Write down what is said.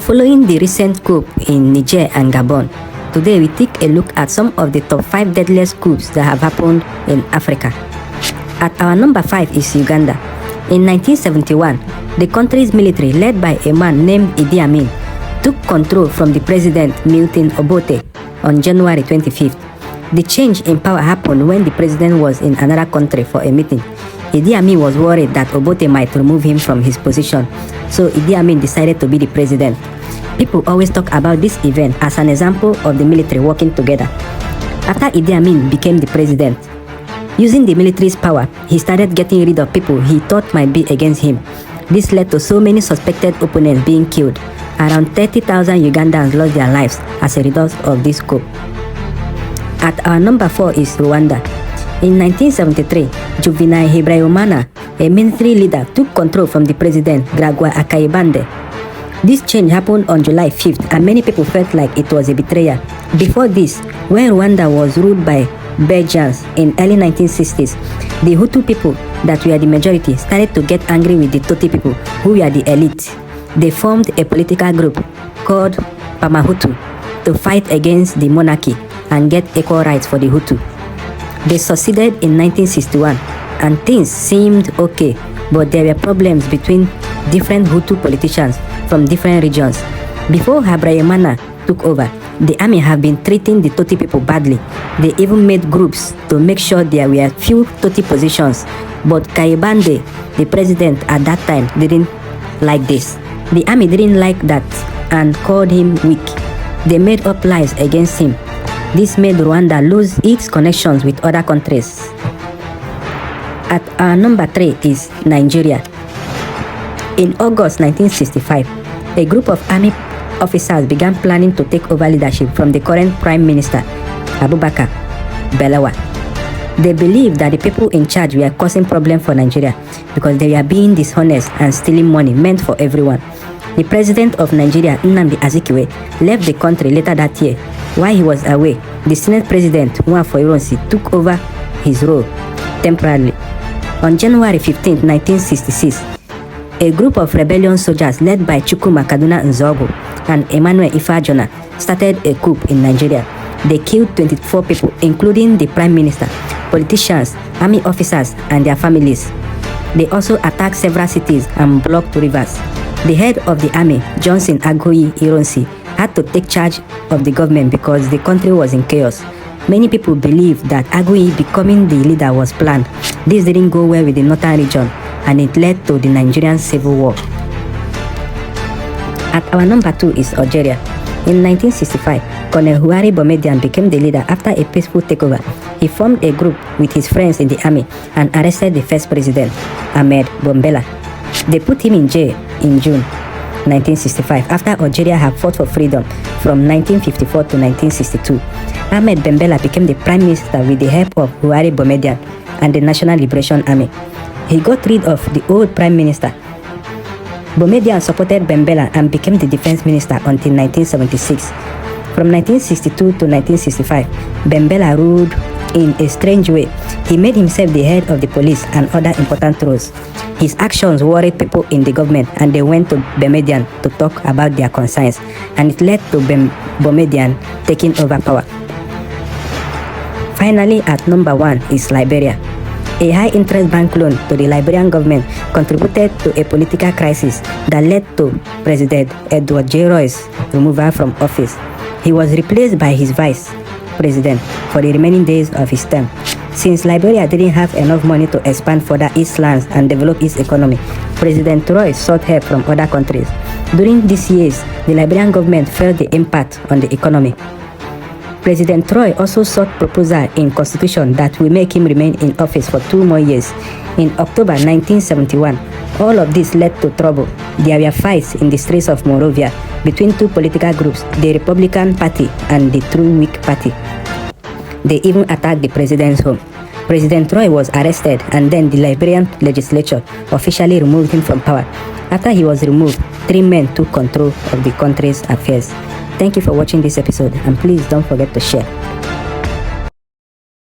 Following the recent coup in Niger and Gabon, today we take a look at some of the top 5 deadliest coups that have happened in Africa. At our number 5 is Uganda. In 1971, the country's military, led by a man named Idi Amin, took control from the president Milton Obote on January 25th. The change in power happened when the president was in another country for a meeting. Idi Amin was worried that Obote might remove him from his position, so Idi Amin decided to be the president. People always talk about this event as an example of the military working together. After Idi Amin became the president, using the military's power, he started getting rid of people he thought might be against him. This led to so many suspected opponents being killed. Around 30,000 Ugandans lost their lives as a result of this coup. At our number 4 is Rwanda. In 1973, Juvenal Habyarimana, a military leader, took control from the president Gregoire Kayibanda. This change happened on July 5th, and many people felt like it was a betrayal. Before this, when Rwanda was ruled by Belgians in early 1960s, the Hutu people that were the majority started to get angry with the Tutsi people, who were the elite. They formed a political group called Pamahutu to fight against the monarchy and get equal rights for the Hutu. They succeeded in 1961, and things seemed okay, but there were problems between different Hutu politicians from different regions. Before Habyarimana took over, the army have been treating the Tutsi people badly. They even made groups to make sure there were few Tutsi positions, but Kayibanda, the president at that time, didn't like this. The army didn't like that and called him weak. They made up lies against him. This made Rwanda lose its connections with other countries. At our number 3 is Nigeria. In August 1965, a group of army officers began planning to take over leadership from the current Prime Minister, Abubakar Balewa. They believed that the people in charge were causing problems for Nigeria because they were being dishonest and stealing money meant for everyone. The president of Nigeria, Nnamdi Azikiwe, left the country later that year. While he was away, the Senate President, Nwafor took over his role temporarily. On January 15, 1966, a group of rebellion soldiers led by Chukwuma Kaduna Nzogo and Emmanuel Ifeanyi started a coup in Nigeria. They killed 24 people, including the Prime Minister, politicians, army officers, and their families. They also attacked several cities and blocked rivers. The head of the army, Johnson Agoyi Ironsi, had to take charge of the government because the country was in chaos. Many people believe that Agoyi becoming the leader was planned. This didn't go well with the northern region, and it led to the Nigerian civil war. At our number 2 is Algeria. In 1965, Colonel Houari Boumediene became the leader after a peaceful takeover. He formed a group with his friends in the army and arrested the first president, Ahmed Bombela. They put him in jail in June 1965 after Algeria had fought for freedom from 1954 to 1962. Ahmed Bombela became the prime minister with the help of Houari Boumediene and the National Liberation Army. He got rid of the old prime minister. Boumediene supported Bombela and became the defense minister until 1976. From 1962 to 1965, Bombela ruled in a strange way. He made himself the head of the police and other important roles. His actions worried people in the government, and they went to Boumediene to talk about their concerns, and it led to Boumediene taking over power. Finally, at number 1 is Liberia. A high-interest bank loan to the Liberian government contributed to a political crisis that led to President Edward J. Roy's removal from office. He was replaced by his vice president for the remaining days of his term. Since Liberia didn't have enough money to expand further its lands and develop its economy, President Roy sought help from other countries. During these years, the Liberian government felt the impact on the economy. President Roy also sought proposal in constitution that will make him remain in office for 2 more years. In October 1971, all of this led to trouble. There were fights in the streets of Monrovia between 2 political groups, the Republican Party and the True Whig Party. They even attacked the president's home. President Roy was arrested, and then the Liberian legislature officially removed him from power. After he was removed, 3 men took control of the country's affairs. Thank you for watching this episode, and please don't forget to share.